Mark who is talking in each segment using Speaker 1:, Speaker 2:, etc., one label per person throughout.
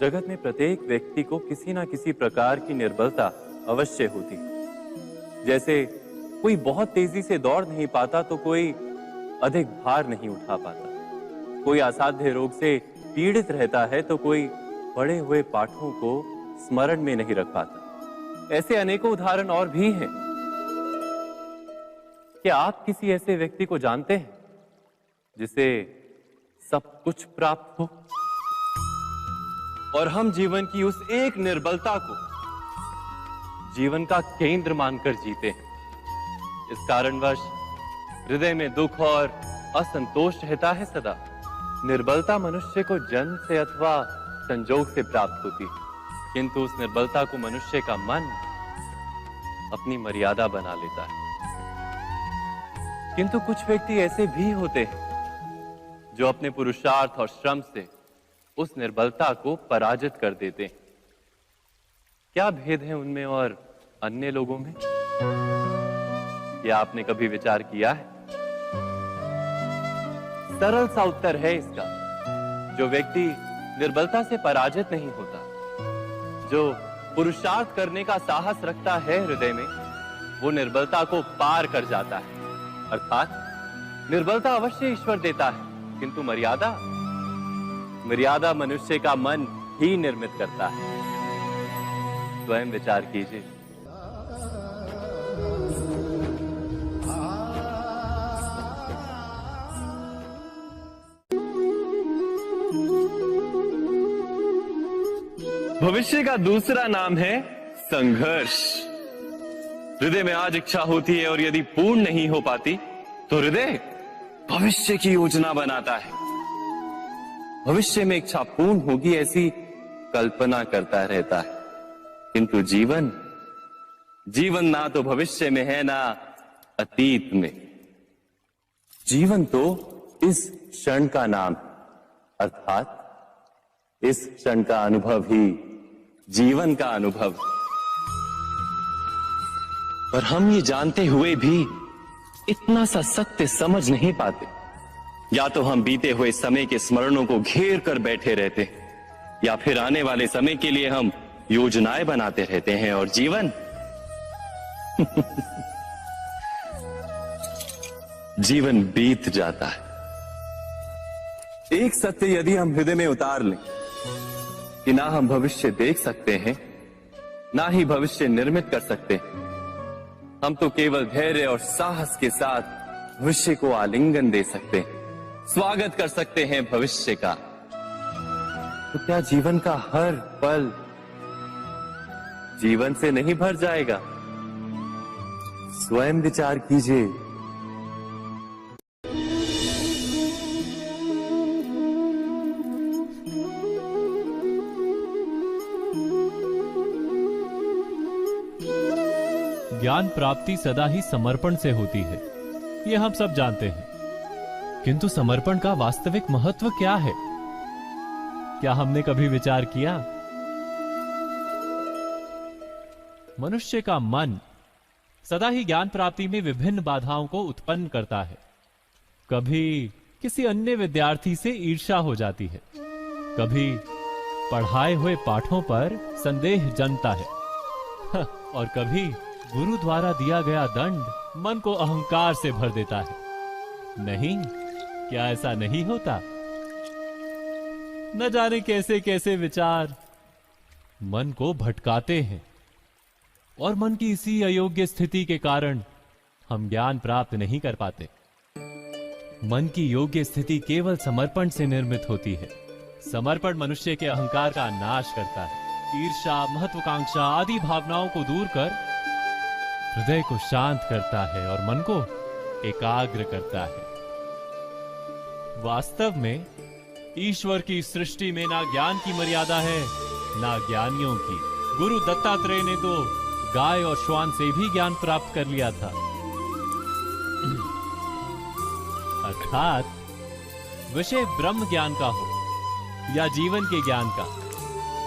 Speaker 1: जगत में प्रत्येक व्यक्ति को किसी ना किसी प्रकार की निर्बलता अवश्य होती है। जैसे कोई बहुत तेजी से दौड़ नहीं पाता तो कोई अधिक भार नहीं उठा पाता, कोई असाध्य रोग से पीड़ित रहता है तो कोई पढ़े हुए पाठों को स्मरण में नहीं रख पाता। ऐसे अनेकों उदाहरण और भी हैं। क्या आप किसी ऐसे व्यक्ति को जानते हैं जिसे सब कुछ प्राप्त हो और हम जीवन की उस एक निर्बलता को जीवन का केंद्र मानकर जीते हैं? इस कारणवश हृदय में दुख और असंतोष रहता है सदा। निर्बलता मनुष्य को जन्म से अथवा संजोग से प्राप्त होती है, किंतु उस निर्बलता को मनुष्य का मन अपनी मर्यादा बना लेता है। किंतु कुछ व्यक्ति ऐसे भी होते हैं जो अपने पुरुषार्थ और श्रम से उस निर्बलता को पराजित कर देते हैं। क्या भेद है उनमें और अन्य लोगों में? क्या आपने कभी विचार किया है? सरल सा उत्तर है इसका। जो व्यक्ति निर्बलता से पराजित नहीं होता, जो पुरुषार्थ करने का साहस रखता है हृदय में, वो निर्बलता को पार कर जाता है। अर्थात निर्बलता अवश्य ईश्वर देता है, किंतु मर्यादा मनुष्य का मन ही निर्मित करता है। स्वयं विचार कीजिए। भविष्य का दूसरा नाम है संघर्ष। हृदय में आज इच्छा होती है और यदि पूर्ण नहीं हो पाती तो हृदय भविष्य की योजना बनाता है। भविष्य में इच्छा पूर्ण होगी ऐसी कल्पना करता रहता है, किंतु जीवन ना तो भविष्य में है ना अतीत में। जीवन तो इस क्षण का नाम, अर्थात इस क्षण का अनुभव ही जीवन का अनुभव। पर हम ये जानते हुए भी इतना सा सत्य समझ नहीं पाते। या तो हम बीते हुए समय के स्मरणों को घेर कर बैठे रहते हैं, या फिर आने वाले समय के लिए हम योजनाएं बनाते रहते हैं और जीवन जीवन बीत जाता है। एक सत्य यदि हम हृदय में उतार लें कि ना हम भविष्य देख सकते हैं, ना ही भविष्य निर्मित कर सकते हैं, हम तो केवल धैर्य और साहस के साथ भविष्य को आलिंगन दे सकते हैं, स्वागत कर सकते हैं भविष्य का। तो क्या जीवन का हर पल जीवन से नहीं भर जाएगा? स्वयं विचार कीजिए।
Speaker 2: ज्ञान प्राप्ति सदा ही समर्पण से होती है, ये हम सब जानते हैं। किंतु समर्पण का वास्तविक महत्व क्या है? क्या हमने कभी विचार किया? मनुष्य का मन सदा ही ज्ञान प्राप्ति में विभिन्न बाधाओं को उत्पन्न करता है। कभी किसी अन्य विद्यार्थी से ईर्ष्या हो जाती है, कभी पढ़ाए हुए पाठों पर संदेह जन्मता है और कभी गुरु द्वारा दिया गया दंड मन को अहंकार से भर देता है। नहीं, क्या ऐसा नहीं होता? न जाने कैसे कैसे विचार मन को भटकाते हैं और मन की इसी अयोग्य स्थिति के कारण हम ज्ञान प्राप्त नहीं कर पाते। मन की योग्य स्थिति केवल समर्पण से निर्मित होती है। समर्पण मनुष्य के अहंकार का नाश करता है। ईर्ष्या, महत्वाकांक्षा आदि भावनाओं को दूर कर हृदय को शांत करता है और मन को एकाग्र करता है। वास्तव में ईश्वर की सृष्टि में ना ज्ञान की मर्यादा है, ना ज्ञानियों की। गुरु दत्तात्रेय ने तो गाय और श्वान से भी ज्ञान प्राप्त कर लिया था। अर्थात विषय ब्रह्म ज्ञान का हो या जीवन के ज्ञान का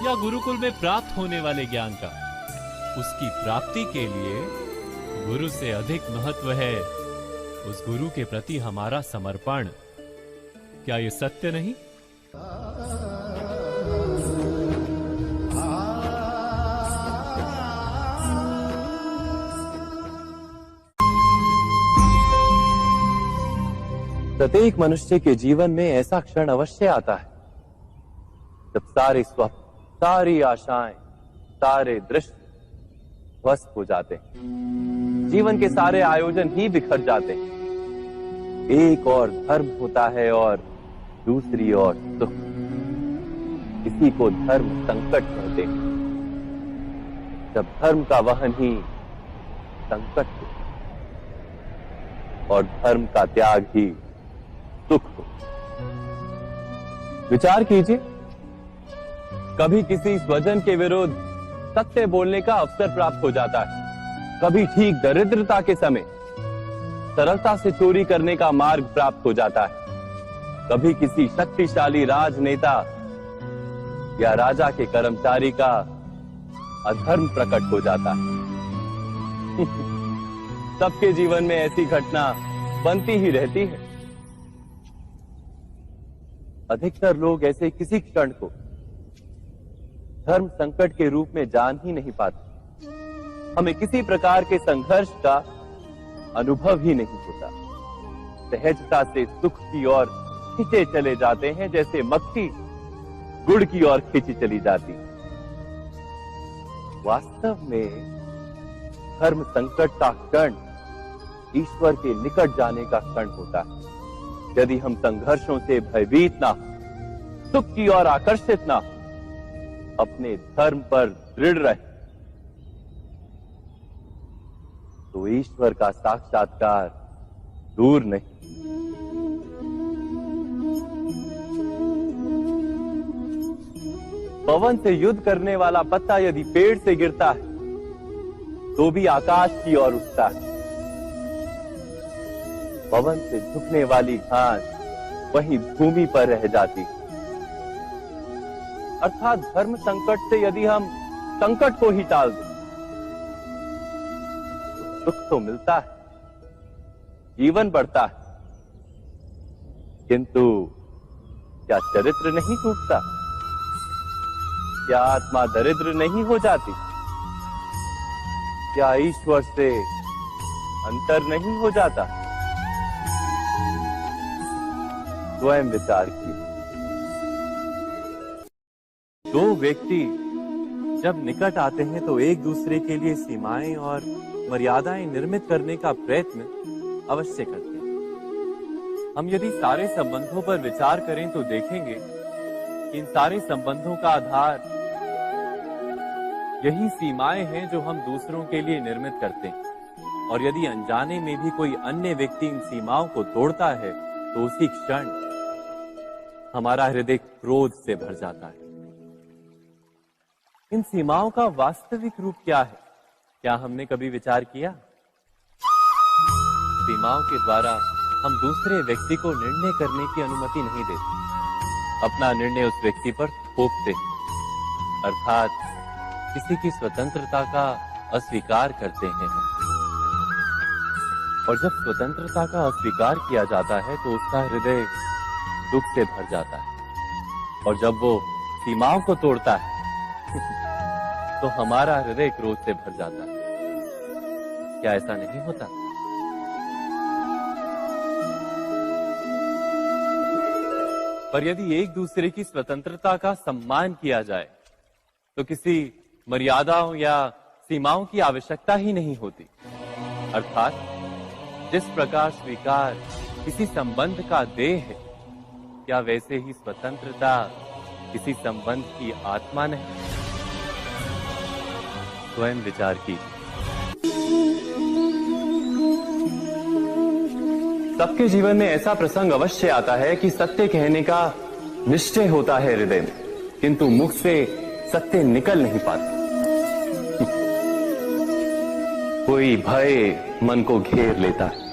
Speaker 2: या गुरुकुल में प्राप्त होने वाले ज्ञान का, उसकी प्राप्ति के लिए गुरु से अधिक महत्व है उस गुरु के प्रति हमारा समर्पण। क्या यह सत्य नहीं?
Speaker 1: प्रत्येक मनुष्य के जीवन में ऐसा क्षण अवश्य आता है जब सारे स्वप्न, सारी आशाएं, सारे दृश्य ध्वस्त हो जाते हैं। जीवन के सारे आयोजन ही बिखर जाते हैं। एक और धर्म होता है और दूसरी ओर सुख। इसी को धर्म संकट कहते हैं। जब धर्म का वहन ही संकट हो और धर्म का त्याग ही सुख हो। विचार कीजिए, कभी किसी स्वजन के विरुद्ध सत्य बोलने का अवसर प्राप्त हो जाता है, कभी ठीक दरिद्रता के समय सरलता से चोरी करने का मार्ग प्राप्त हो जाता है, कभी किसी शक्तिशाली राजनेता या राजा के कर्मचारी का अधर्म प्रकट हो जाता है। सबके जीवन में ऐसी घटना बनती ही रहती है। अधिकतर लोग ऐसे किसी क्षण को धर्म संकट के रूप में जान ही नहीं पाते। हमें किसी प्रकार के संघर्ष का अनुभव ही नहीं होता। सहजता से सुख की ओर खींचे चले जाते हैं, जैसे मक्खी गुड़ की ओर खींची चली जाती। वास्तव में धर्म संकट का क्षण ईश्वर के निकट जाने का क्षण होता है। यदि हम संघर्षों से भयभीत ना हो, सुख की ओर आकर्षित ना हो, अपने धर्म पर दृढ़ रहे, तो ईश्वर का साक्षात्कार दूर नहीं। पवन से युद्ध करने वाला पत्ता यदि पेड़ से गिरता है तो भी आकाश की ओर उठता है। पवन से झुकने वाली घास वहीं भूमि पर रह जाती। अर्थात धर्म संकट से यदि हम संकट को ही टाल दें तो सुख तो मिलता है, जीवन बढ़ता है, किंतु क्या चरित्र नहीं टूटता? क्या आत्मा दरिद्र नहीं हो जाती? क्या ईश्वर से अंतर नहीं हो जाता? स्वयं विचार कीजिए। दो व्यक्ति जब निकट आते हैं तो एक दूसरे के लिए सीमाएं और मर्यादाएं निर्मित करने का प्रयत्न अवश्य करते हैं। हम यदि सारे संबंधों पर विचार करें तो देखेंगे कि इन सारे संबंधों का आधार यही सीमाएं हैं जो हम दूसरों के लिए निर्मित करते हैं। और यदि अनजाने में भी कोई अन्य व्यक्ति इन सीमाओं को तोड़ता है तो उसी क्षण हमारा हृदय क्रोध से भर जाता है। इन सीमाओं का वास्तविक रूप क्या है? क्या हमने कभी विचार किया? सीमाओं के द्वारा हम दूसरे व्यक्ति को निर्णय करने की अनुमति नहीं देते। अपना निर्णय उस व्यक्ति पर थोपते, अर्थात किसी की स्वतंत्रता का अस्वीकार करते हैं। और जब स्वतंत्रता का अस्वीकार किया जाता है तो उसका हृदय दुख से भर जाता है। और जब वो सीमाओं को तोड़ता है तो हमारा हृदय क्रोध से भर जाता है। क्या ऐसा नहीं होता? पर यदि एक दूसरे की स्वतंत्रता का सम्मान किया जाए तो किसी मर्यादाओं या सीमाओं की आवश्यकता ही नहीं होती। अर्थात जिस प्रकार स्वीकार किसी संबंध का देह है, क्या वैसे ही स्वतंत्रता किसी संबंध की आत्मा नहीं? स्वयं विचार कीजिए। सबके जीवन में ऐसा प्रसंग अवश्य आता है कि सत्य कहने का निश्चय होता है हृदय में, किंतु मुख से सत्य निकल नहीं पाता। कोई भय मन को घेर लेता है।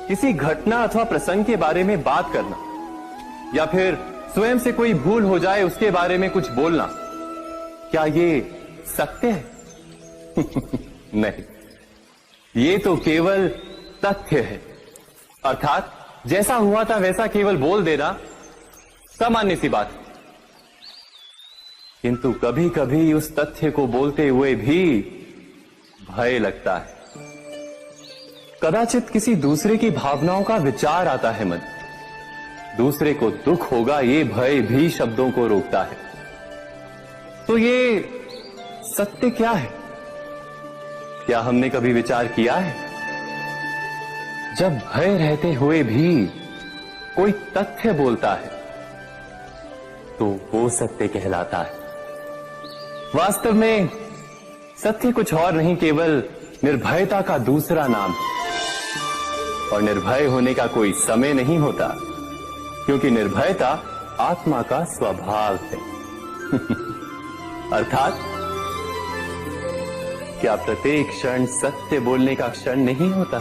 Speaker 1: किसी घटना अथवा प्रसंग के बारे में बात करना या फिर स्वयं से कोई भूल हो जाए उसके बारे में कुछ बोलना, क्या ये सत्य है? नहीं, ये तो केवल तथ्य है। अर्थात जैसा हुआ था वैसा केवल बोल देना सामान्य सी बात। किंतु कभी कभी उस तथ्य को बोलते हुए भी भय लगता है। कदाचित किसी दूसरे की भावनाओं का विचार आता है मन। दूसरे को दुख होगा ये भय भी शब्दों को रोकता है। तो ये सत्य क्या है? क्या हमने कभी विचार किया है? जब भय रहते हुए भी कोई तथ्य बोलता है तो वो सत्य कहलाता है। वास्तव में सत्य कुछ और नहीं, केवल निर्भयता का दूसरा नाम है। और निर्भय होने का कोई समय नहीं होता, क्योंकि निर्भयता आत्मा का स्वभाव है। अर्थात क्या प्रत्येक क्षण सत्य बोलने का क्षण नहीं होता?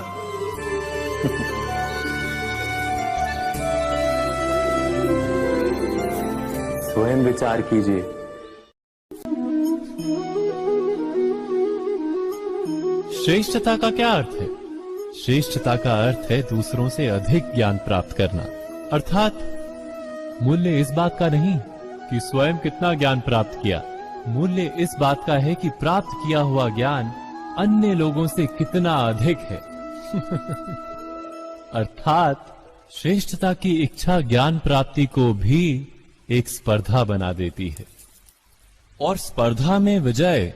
Speaker 1: स्वयं विचार कीजिए।
Speaker 2: श्रेष्ठता का क्या अर्थ है? श्रेष्ठता का अर्थ है दूसरों से अधिक ज्ञान प्राप्त करना। अर्थात मूल्य इस बात का नहीं कि स्वयं कितना ज्ञान प्राप्त किया, मूल्य इस बात का है कि प्राप्त किया हुआ ज्ञान अन्य लोगों से कितना अधिक है। अर्थात श्रेष्ठता की इच्छा ज्ञान प्राप्ति को भी एक स्पर्धा बना देती है। और स्पर्धा में विजय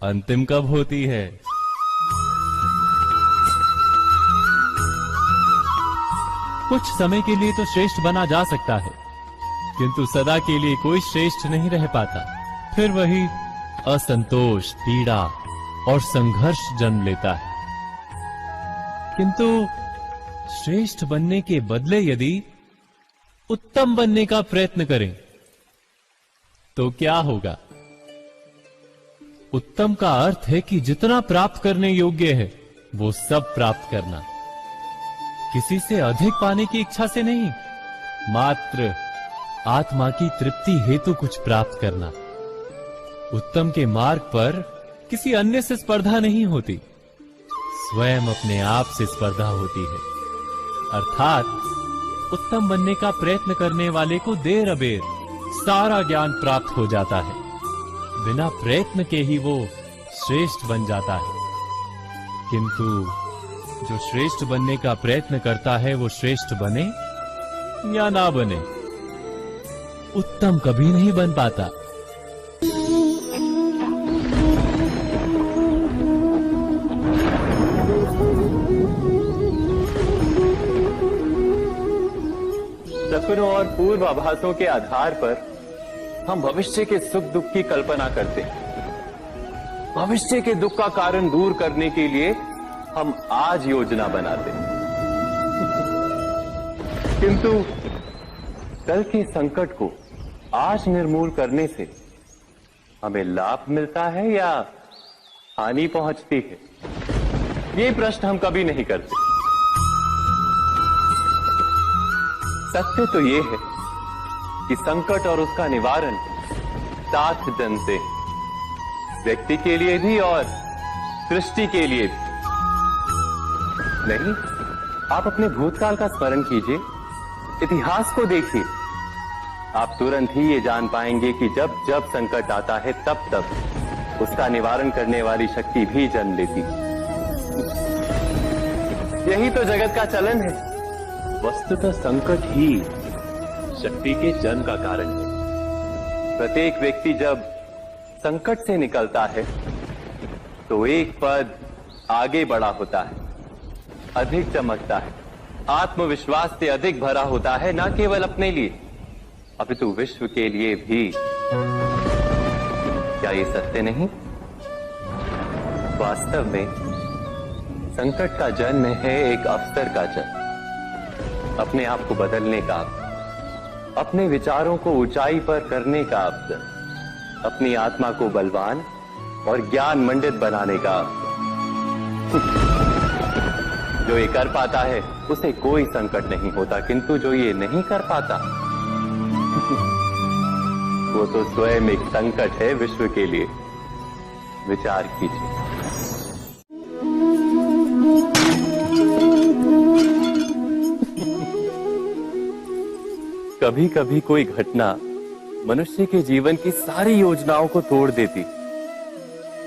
Speaker 2: अंतिम कब होती है? कुछ समय के लिए तो श्रेष्ठ बना जा सकता है, किंतु सदा के लिए कोई श्रेष्ठ नहीं रह पाता। फिर वही असंतोष, पीड़ा और संघर्ष जन्म लेता है। किंतु श्रेष्ठ बनने के बदले यदि उत्तम बनने का प्रयत्न करें तो क्या होगा? उत्तम का अर्थ है कि जितना प्राप्त करने योग्य है वो सब प्राप्त करना, किसी से अधिक पाने की इच्छा से नहीं, मात्र आत्मा की तृप्ति हेतु कुछ प्राप्त करना। उत्तम के मार्ग पर किसी अन्य से स्पर्धा नहीं होती, स्वयं अपने आप से स्पर्धा होती है। अर्थात उत्तम बनने का प्रयत्न करने वाले को देर अबेर सारा ज्ञान प्राप्त हो जाता है। बिना प्रयत्न के ही वो श्रेष्ठ बन जाता है। किंतु जो श्रेष्ठ बनने का प्रयत्न करता है वो श्रेष्ठ बने या ना बने, उत्तम कभी नहीं बन पाता।
Speaker 1: सपनों और पूर्वाभासों के आधार पर हम भविष्य के सुख दुख की कल्पना करते हैं। भविष्य के दुख का कारण दूर करने के लिए हम आज योजना बनाते हैं। किंतु कल के संकट को आज निर्मूल करने से हमें लाभ मिलता है या हानि पहुंचती है, ये प्रश्न हम कभी नहीं करते। सत्य तो ये है कि संकट और उसका निवारण साथ जन से, व्यक्ति के लिए भी और सृष्टि के लिए भी। नहीं, आप अपने भूतकाल का स्मरण कीजिए, इतिहास को देखिए, आप तुरंत ही ये जान पाएंगे कि जब जब संकट आता है तब तब उसका निवारण करने वाली शक्ति भी जन्म लेती है। यही तो जगत का चलन है। वस्तुतः संकट ही शक्ति के जन्म का कारण है। प्रत्येक व्यक्ति जब संकट से निकलता है तो एक पद आगे बढ़ा होता है, अधिक चमकता है, आत्मविश्वास से अधिक भरा होता है, न केवल अपने लिए अपितु विश्व के लिए भी। क्या ये सत्य नहीं? वास्तव में संकट का जन्म है एक अवसर का जन्म, अपने आप को बदलने का, अपने विचारों को ऊंचाई पर करने का अवसर, अपनी आत्मा को बलवान और ज्ञान मंडित बनाने का अवसर। जो ये कर पाता है उसे कोई संकट नहीं होता, किंतु जो ये नहीं कर पाता वो तो स्वयं एक संकट है विश्व के लिए। विचार कीजिए। कभी कभी कोई घटना मनुष्य के जीवन की सारी योजनाओं को तोड़ देती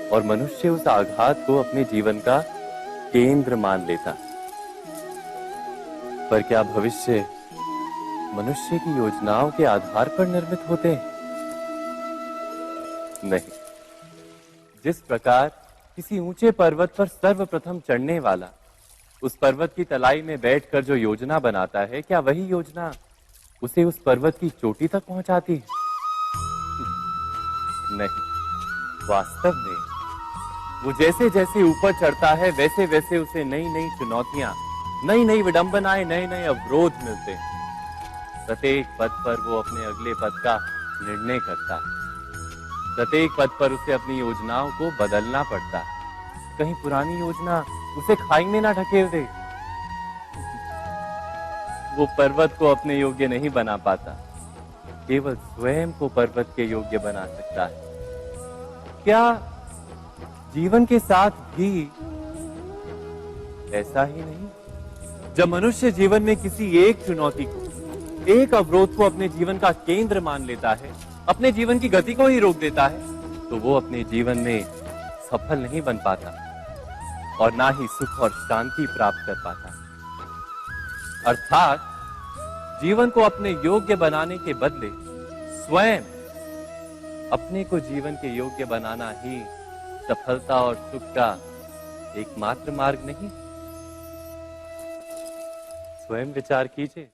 Speaker 1: और मनुष्य उस आघात को अपने जीवन का केंद्र मान लेता। पर क्या भविष्य मनुष्य की योजनाओं के आधार पर निर्मित होते हैं? नहीं। जिस प्रकार किसी ऊंचे पर्वत पर सर्वप्रथम चढ़ने वाला उस पर्वत की तलाई में बैठकर जो योजना बनाता है, क्या वही योजना उसे उस पर्वत की चोटी तक पहुंचाती है? नहीं। वास्तव में वो जैसे जैसे ऊपर चढ़ता है वैसे वैसे उसे नई नई चुनौतियां, नई नई विडंबनाएं, नए नए अवरोध मिलते हैं। प्रत्येक पद पर वो अपने अगले पद का निर्णय करता है। प्रत्येक पद पर उसे अपनी योजनाओं को बदलना पड़ता है। कहीं पुरानी योजना उसे खाई में ना ढकेल दे। वो पर्वत को अपने योग्य नहीं बना पाता, केवल स्वयं को पर्वत के योग्य बना सकता है। क्या जीवन के साथ भी ऐसा ही नहीं? जब मनुष्य जीवन में किसी एक चुनौती को, एक अवरोध को अपने जीवन का केंद्र मान लेता है, अपने जीवन की गति को ही रोक देता है, तो वो अपने जीवन में सफल नहीं बन पाता और ना ही सुख और शांति प्राप्त कर पाता। अर्थात जीवन को अपने योग्य बनाने के बदले स्वयं अपने को जीवन के योग्य बनाना ही सफलता और सुख का एकमात्र मार्ग नहीं। स्वयं विचार कीजिए।